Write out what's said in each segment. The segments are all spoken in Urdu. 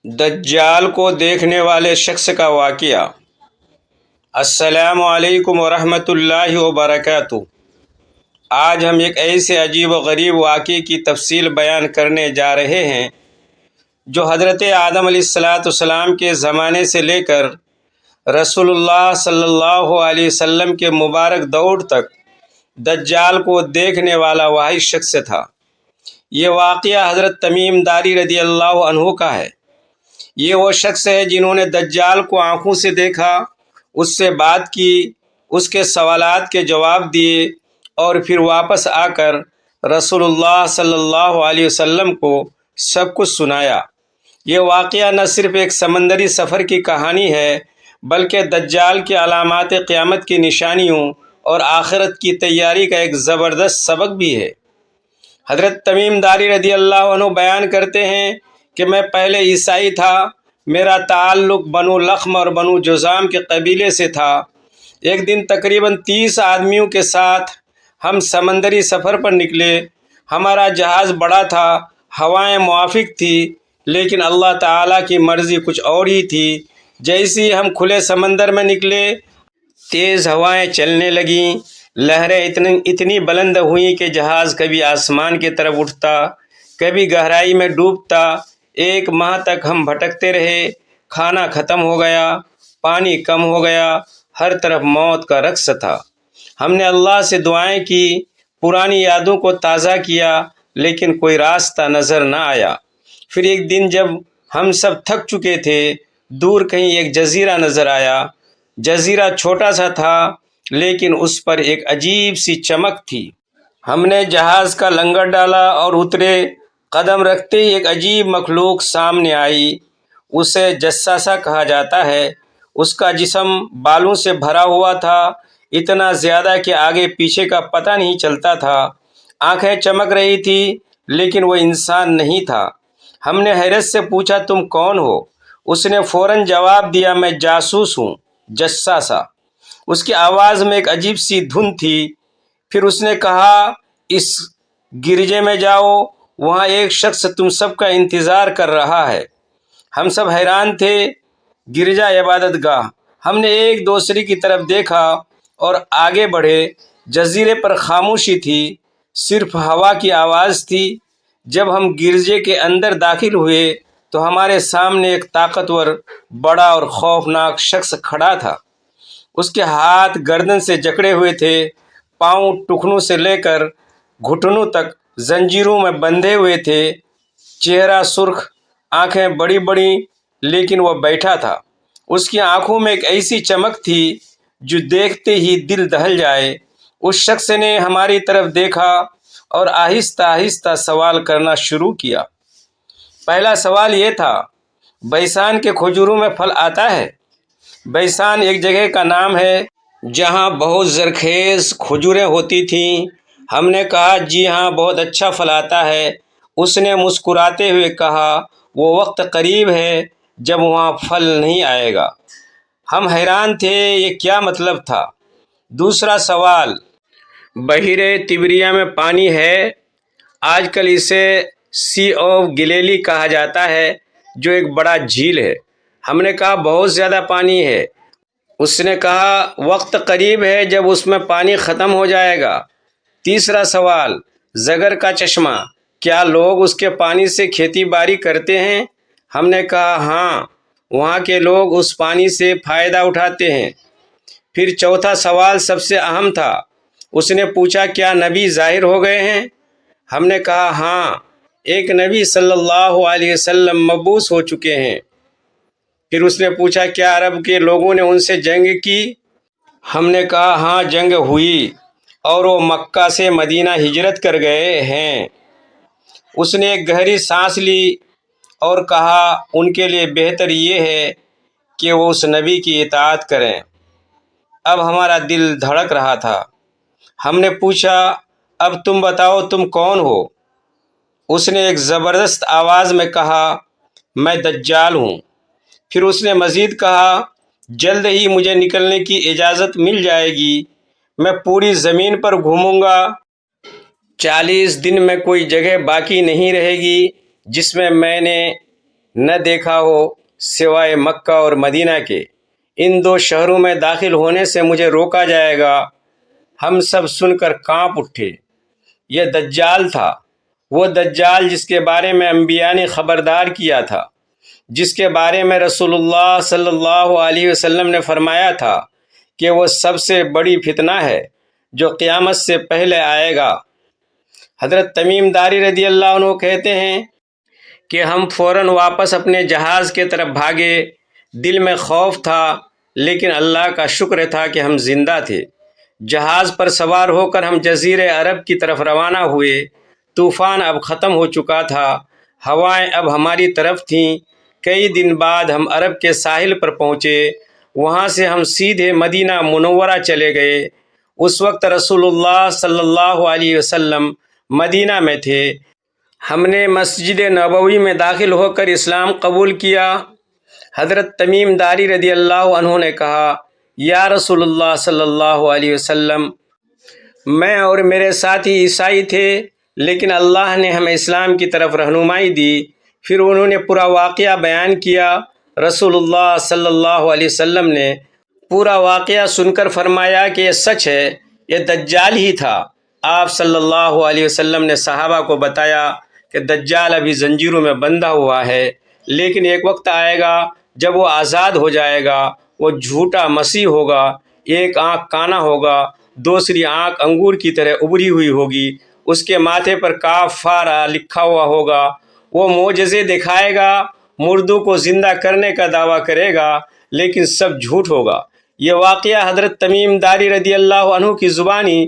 دجال کو دیکھنے والے شخص کا واقعہ۔ السلام علیکم ورحمۃ اللہ وبرکاتہ۔ آج ہم ایک ایسے عجیب و غریب واقعے کی تفصیل بیان کرنے جا رہے ہیں جو حضرت آدم علیہ السلام کے زمانے سے لے کر رسول اللہ صلی اللہ علیہ وسلم کے مبارک دور تک دجال کو دیکھنے والا واحد شخص تھا۔ یہ واقعہ حضرت تمیم داری رضی اللہ عنہ کا ہے۔ یہ وہ شخص ہے جنہوں نے دجال کو آنکھوں سے دیکھا، اس سے بات کی، اس کے سوالات کے جواب دیے اور پھر واپس آ کر رسول اللہ صلی اللہ علیہ وسلم کو سب کچھ سنایا۔ یہ واقعہ نہ صرف ایک سمندری سفر کی کہانی ہے بلکہ دجال کے علامات قیامت کی نشانیوں اور آخرت کی تیاری کا ایک زبردست سبق بھی ہے۔ حضرت تمیم داری رضی اللہ عنہ بیان کرتے ہیں کہ میں پہلے عیسائی تھا، میرا تعلق بنو لخم اور بنو جذام کے قبیلے سے تھا۔ ایک دن تقریباً 30 آدمیوں کے ساتھ ہم سمندری سفر پر نکلے۔ ہمارا جہاز بڑا تھا، ہوائیں موافق تھی، لیکن اللہ تعالیٰ کی مرضی کچھ اور ہی تھی۔ جیسے ہی ہم کھلے سمندر میں نکلے، تیز ہوائیں چلنے لگیں، لہریں اتنی بلند ہوئیں کہ جہاز کبھی آسمان کی طرف اٹھتا، کبھی گہرائی میں ڈوبتا۔ 1 ماہ تک ہم بھٹکتے رہے، کھانا ختم ہو گیا، پانی کم ہو گیا، ہر طرف موت کا رقص تھا۔ ہم نے اللہ سے دعائیں کی، پرانی یادوں کو تازہ کیا، لیکن کوئی راستہ نظر نہ آیا۔ پھر ایک دن جب ہم سب تھک چکے تھے، دور کہیں ایک جزیرہ نظر آیا۔ جزیرہ چھوٹا سا تھا لیکن اس پر ایک عجیب سی چمک تھی۔ ہم نے جہاز کا لنگر ڈالا اور اترے۔ قدم رکھتے ہی ایک عجیب مخلوق سامنے آئی۔ اسے جساسہ کہا جاتا ہے۔ اس کا جسم بالوں سے بھرا ہوا تھا، اتنا زیادہ کہ آگے پیچھے کا پتہ نہیں چلتا تھا۔ آنکھیں چمک رہی تھی لیکن وہ انسان نہیں تھا۔ ہم نے حیرت سے پوچھا، تم کون ہو؟ اس نے فوراً جواب دیا، میں جاسوس ہوں، جساسہ۔ اس کی آواز میں ایک عجیب سی دھن تھی۔ پھر اس نے کہا، اس گرجے میں جاؤ، وہاں ایک شخص تم سب کا انتظار کر رہا ہے۔ ہم سب حیران تھے۔ گرجا عبادت گاہ۔ ہم نے ایک دوسرے کی طرف دیکھا اور آگے بڑھے۔ جزیرے پر خاموشی تھی، صرف ہوا کی آواز تھی۔ جب ہم گرجے کے اندر داخل ہوئے تو ہمارے سامنے ایک طاقتور، بڑا اور خوفناک شخص کھڑا تھا۔ اس کے ہاتھ گردن سے جکڑے ہوئے تھے، پاؤں ٹخنوں سے لے کر گھٹنوں تک زنجیروں میں بندھے ہوئے تھے۔ چہرہ سرخ، آنکھیں بڑی بڑی، لیکن وہ بیٹھا تھا۔ اس کی آنکھوں میں ایک ایسی چمک تھی جو دیکھتے ہی دل دہل جائے۔ اس شخص نے ہماری طرف دیکھا اور آہستہ آہستہ سوال کرنا شروع کیا۔ پہلا سوال یہ تھا، بیسان کے کھجوروں میں پھل آتا ہے؟ بیسان ایک جگہ کا نام ہے جہاں بہت زرخیز کھجوریں ہوتی تھیں۔ ہم نے کہا، جی ہاں، بہت اچھا پھل آتا ہے۔ اس نے مسکراتے ہوئے کہا، وہ وقت قریب ہے جب وہاں پھل نہیں آئے گا۔ ہم حیران تھے، یہ کیا مطلب تھا؟ دوسرا سوال، بحیرہ طبریہ میں پانی ہے؟ آج کل اسے سی آف گلیلی کہا جاتا ہے، جو ایک بڑا جھیل ہے۔ ہم نے کہا، بہت زیادہ پانی ہے۔ اس نے کہا، وقت قریب ہے جب اس میں پانی ختم ہو جائے گا۔ تیسرا سوال، زگر کا چشمہ، کیا لوگ اس کے پانی سے کھیتی باڑی کرتے ہیں؟ ہم نے کہا، ہاں، وہاں کے لوگ اس پانی سے فائدہ اٹھاتے ہیں۔ پھر چوتھا سوال سب سے اہم تھا۔ اس نے پوچھا، کیا نبی ظاہر ہو گئے ہیں؟ ہم نے کہا، ہاں، ایک نبی صلی اللہ علیہ وسلم مبعوث ہو چکے ہیں۔ پھر اس نے پوچھا، کیا عرب کے لوگوں نے ان سے جنگ کی؟ ہم نے کہا، ہاں، جنگ ہوئی اور وہ مکہ سے مدینہ ہجرت کر گئے ہیں۔ اس نے ایک گہری سانس لی اور کہا، ان کے لیے بہتر یہ ہے کہ وہ اس نبی کی اطاعت کریں۔ اب ہمارا دل دھڑک رہا تھا۔ ہم نے پوچھا، اب تم بتاؤ، تم کون ہو؟ اس نے ایک زبردست آواز میں کہا، میں دجال ہوں۔ پھر اس نے مزید کہا، جلد ہی مجھے نکلنے کی اجازت مل جائے گی، میں پوری زمین پر گھوموں گا۔ 40 دن میں کوئی جگہ باقی نہیں رہے گی جس میں میں نے نہ دیکھا ہو سوائے مکہ اور مدینہ کے۔ ان دو شہروں میں داخل ہونے سے مجھے روکا جائے گا۔ ہم سب سن کر کانپ اٹھے۔ یہ دجال تھا، وہ دجال جس کے بارے میں انبیاء نے خبردار کیا تھا، جس کے بارے میں رسول اللہ صلی اللہ علیہ وسلم نے فرمایا تھا کہ وہ سب سے بڑی فتنہ ہے جو قیامت سے پہلے آئے گا۔ حضرت تمیم داری رضی اللہ عنہ کہتے ہیں کہ ہم فوراً واپس اپنے جہاز کے طرف بھاگے۔ دل میں خوف تھا، لیکن اللہ کا شکر تھا کہ ہم زندہ تھے۔ جہاز پر سوار ہو کر ہم جزیرہ عرب کی طرف روانہ ہوئے۔ طوفان اب ختم ہو چکا تھا، ہوائیں اب ہماری طرف تھیں۔ کئی دن بعد ہم عرب کے ساحل پر پہنچے۔ وہاں سے ہم سیدھے مدینہ منورہ چلے گئے۔ اس وقت رسول اللہ صلی اللہ علیہ وسلم مدینہ میں تھے۔ ہم نے مسجد نبوی میں داخل ہو کر اسلام قبول کیا۔ حضرت تمیم داری رضی اللہ عنہ نے کہا، یا رسول اللہ صلی اللہ علیہ وسلم، میں اور میرے ساتھی عیسائی تھے، لیکن اللہ نے ہمیں اسلام کی طرف رہنمائی دی۔ پھر انہوں نے پورا واقعہ بیان کیا۔ رسول اللہ صلی اللہ علیہ وسلم نے پورا واقعہ سن کر فرمایا کہ یہ سچ ہے، یہ دجال ہی تھا۔ آپ صلی اللہ علیہ وسلم نے صحابہ کو بتایا کہ دجال ابھی زنجیروں میں بندھا ہوا ہے، لیکن ایک وقت آئے گا جب وہ آزاد ہو جائے گا۔ وہ جھوٹا مسیح ہوگا، ایک آنکھ کانا ہوگا، دوسری آنکھ انگور کی طرح ابری ہوئی ہوگی، اس کے ماتھے پر کاف فارا لکھا ہوا ہوگا۔ وہ معجزے دکھائے گا، مردوں کو زندہ کرنے کا دعویٰ کرے گا، لیکن سب جھوٹ ہوگا۔ یہ واقعہ حضرت تمیم داری رضی اللہ عنہ کی زبانی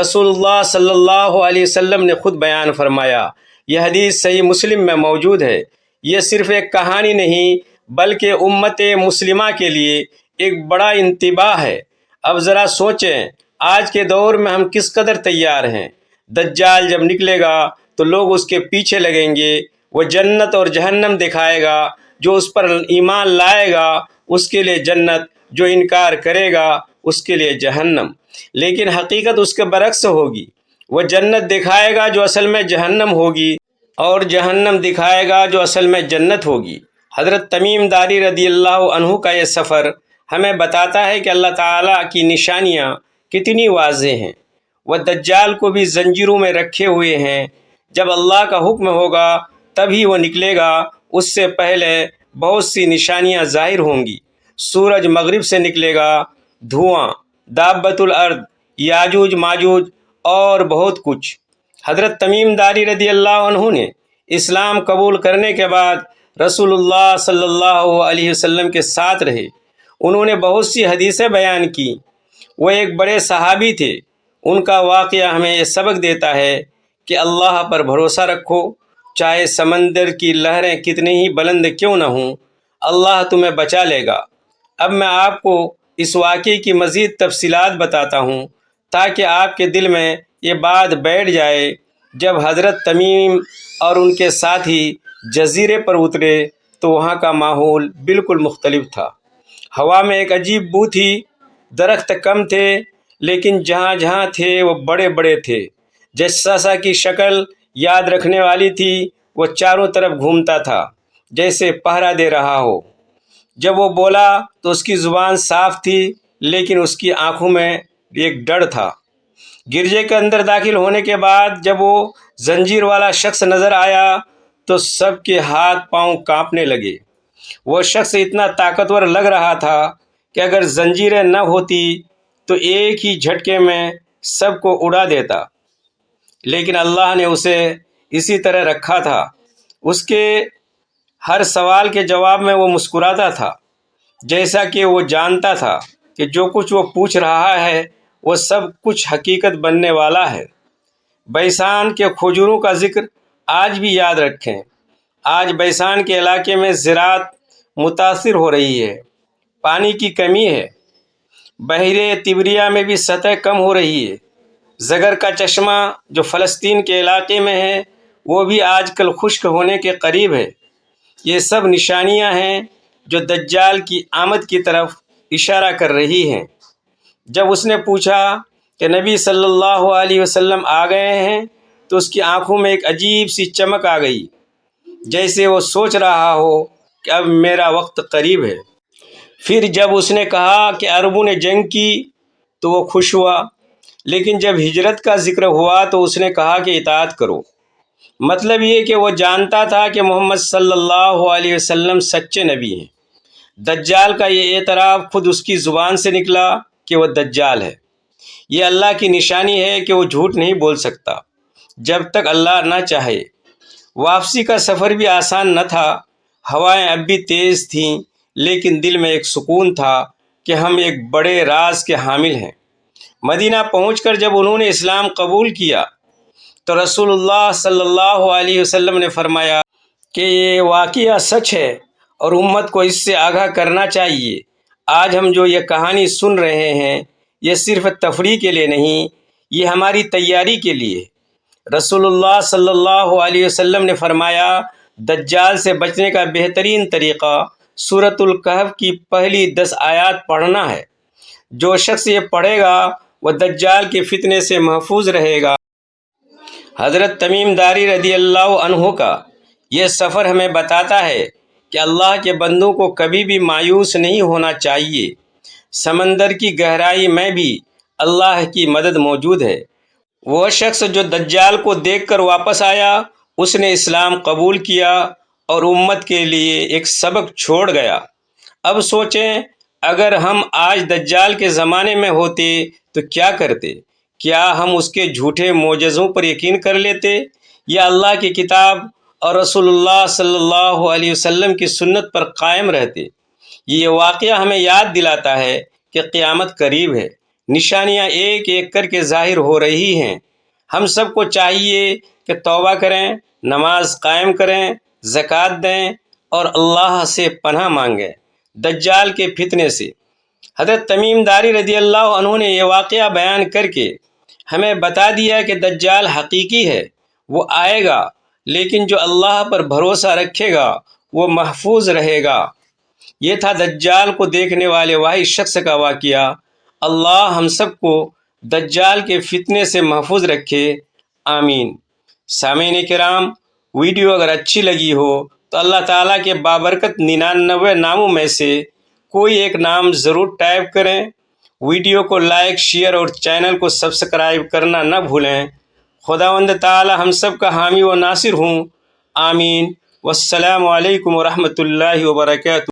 رسول اللہ صلی اللہ علیہ وسلم نے خود بیان فرمایا۔ یہ حدیث صحیح مسلم میں موجود ہے۔ یہ صرف ایک کہانی نہیں، بلکہ امت مسلمہ کے لیے ایک بڑا انتباہ ہے۔ اب ذرا سوچیں، آج کے دور میں ہم کس قدر تیار ہیں۔ دجال جب نکلے گا تو لوگ اس کے پیچھے لگیں گے۔ وہ جنت اور جہنم دکھائے گا۔ جو اس پر ایمان لائے گا اس کے لیے جنت، جو انکار کرے گا اس کے لیے جہنم۔ لیکن حقیقت اس کے برعکس ہوگی۔ وہ جنت دکھائے گا جو اصل میں جہنم ہوگی، اور جہنم دکھائے گا جو اصل میں جنت ہوگی۔ حضرت تمیم داری رضی اللہ عنہ کا یہ سفر ہمیں بتاتا ہے کہ اللہ تعالیٰ کی نشانیاں کتنی واضح ہیں۔ وہ دجال کو بھی زنجیروں میں رکھے ہوئے ہیں۔ جب اللہ کا حکم ہوگا تبھی وہ نکلے گا، اس سے پہلے بہت سی نشانیاں ظاہر ہوں گی۔ سورج مغرب سے نکلے گا، دھواں، دابۃ الارض، یاجوج ماجوج اور بہت کچھ۔ حضرت تمیم داری رضی اللہ عنہ نے اسلام قبول کرنے کے بعد رسول اللہ صلی اللہ علیہ وسلم کے ساتھ رہے۔ انہوں نے بہت سی حدیثیں بیان کی۔ وہ ایک بڑے صحابی تھے۔ ان کا واقعہ ہمیں یہ سبق دیتا ہے کہ اللہ پر بھروسہ رکھو، چاہے سمندر کی لہریں کتنی ہی بلند کیوں نہ ہوں، اللہ تمہیں بچا لے گا۔ اب میں آپ کو اس واقعے کی مزید تفصیلات بتاتا ہوں تاکہ آپ کے دل میں یہ بات بیٹھ جائے۔ جب حضرت تمیم اور ان کے ساتھی جزیرے پر اترے تو وہاں کا ماحول بالکل مختلف تھا۔ ہوا میں ایک عجیب بو تھی۔ درخت کم تھے، لیکن جہاں جہاں تھے وہ بڑے بڑے تھے۔ جساسا کی شکل یاد رکھنے والی تھی۔ وہ چاروں طرف گھومتا تھا جیسے پہرا دے رہا ہو۔ جب وہ بولا تو اس کی زبان صاف تھی، لیکن اس کی آنکھوں میں ایک ڈر تھا۔ گرجے کے اندر داخل ہونے کے بعد جب وہ زنجیر والا شخص نظر آیا تو سب کے ہاتھ پاؤں کانپنے لگے۔ وہ شخص اتنا طاقتور لگ رہا تھا کہ اگر زنجیریں نہ ہوتی تو ایک ہی جھٹکے میں سب کو اڑا دیتا، لیکن اللہ نے اسے اسی طرح رکھا تھا۔ اس کے ہر سوال کے جواب میں وہ مسکراتا تھا، جیسا کہ وہ جانتا تھا کہ جو کچھ وہ پوچھ رہا ہے وہ سب کچھ حقیقت بننے والا ہے۔ بیسان کے کھجوروں کا ذکر آج بھی یاد رکھیں۔ آج بیسان کے علاقے میں زراعت متاثر ہو رہی ہے، پانی کی کمی ہے۔ بحیرہ طبریہ میں بھی سطح کم ہو رہی ہے۔ زگر کا چشمہ جو فلسطین کے علاقے میں ہے وہ بھی آج کل خشک ہونے کے قریب ہے۔ یہ سب نشانیاں ہیں جو دجال کی آمد کی طرف اشارہ کر رہی ہیں۔ جب اس نے پوچھا کہ نبی صلی اللہ علیہ وسلم آ گئے ہیں تو اس کی آنکھوں میں ایک عجیب سی چمک آ گئی۔ جیسے وہ سوچ رہا ہو کہ اب میرا وقت قریب ہے۔ پھر جب اس نے کہا کہ عربوں نے جنگ کی تو وہ خوش ہوا، لیکن جب ہجرت کا ذکر ہوا تو اس نے کہا کہ اطاعت کرو۔ مطلب یہ کہ وہ جانتا تھا کہ محمد صلی اللہ علیہ وسلم سچے نبی ہیں۔ دجال کا یہ اعتراف خود اس کی زبان سے نکلا کہ وہ دجال ہے۔ یہ اللہ کی نشانی ہے کہ وہ جھوٹ نہیں بول سکتا جب تک اللہ نہ چاہے۔ واپسی کا سفر بھی آسان نہ تھا، ہوائیں اب بھی تیز تھیں، لیکن دل میں ایک سکون تھا کہ ہم ایک بڑے راز کے حامل ہیں۔ مدینہ پہنچ کر جب انہوں نے اسلام قبول کیا تو رسول اللہ صلی اللہ علیہ وسلم نے فرمایا کہ یہ واقعہ سچ ہے اور امت کو اس سے آگاہ کرنا چاہیے۔ آج ہم جو یہ کہانی سن رہے ہیں یہ صرف تفریح کے لیے نہیں، یہ ہماری تیاری کے لیے۔ رسول اللہ صلی اللہ علیہ وسلم نے فرمایا، دجال سے بچنے کا بہترین طریقہ سورۃ الکہف کی پہلی 10 آیات پڑھنا ہے۔ جو شخص یہ پڑھے گا وہ دجال کے فتنے سے محفوظ رہے گا۔ حضرت تمیم داری رضی اللہ عنہ کا یہ سفر ہمیں بتاتا ہے کہ اللہ کے بندوں کو کبھی بھی مایوس نہیں ہونا چاہیے۔ سمندر کی گہرائی میں بھی اللہ کی مدد موجود ہے۔ وہ شخص جو دجال کو دیکھ کر واپس آیا، اس نے اسلام قبول کیا اور امت کے لیے ایک سبق چھوڑ گیا۔ اب سوچیں، اگر ہم آج دجال کے زمانے میں ہوتے تو کیا کرتے؟ کیا ہم اس کے جھوٹے معجزوں پر یقین کر لیتے یا اللہ کی کتاب اور رسول اللہ صلی اللہ علیہ وسلم کی سنت پر قائم رہتے؟ یہ واقعہ ہمیں یاد دلاتا ہے کہ قیامت قریب ہے، نشانیاں ایک ایک کر کے ظاہر ہو رہی ہیں۔ ہم سب کو چاہیے کہ توبہ کریں، نماز قائم کریں، زکوٰۃ دیں اور اللہ سے پناہ مانگیں دجال کے فتنے سے۔ حضرت تمیم داری رضی اللہ عنہ نے یہ واقعہ بیان کر کے ہمیں بتا دیا کہ دجال حقیقی ہے، وہ آئے گا، لیکن جو اللہ پر بھروسہ رکھے گا وہ محفوظ رہے گا۔ یہ تھا دجال کو دیکھنے والے واحد شخص کا واقعہ۔ اللہ ہم سب کو دجال کے فتنے سے محفوظ رکھے، آمین۔ سامعین کرام، ویڈیو اگر اچھی لگی ہو تو اللہ تعالیٰ کے بابرکت 99 ناموں میں سے کوئی ایک نام ضرور ٹائپ کریں۔ ویڈیو کو لائک، شیئر اور چینل کو سبسکرائب کرنا نہ بھولیں۔ خداوند تعالیٰ ہم سب کا حامی و ناصر ہوں، آمین۔ والسلام علیکم ورحمۃ اللہ وبرکاتہ۔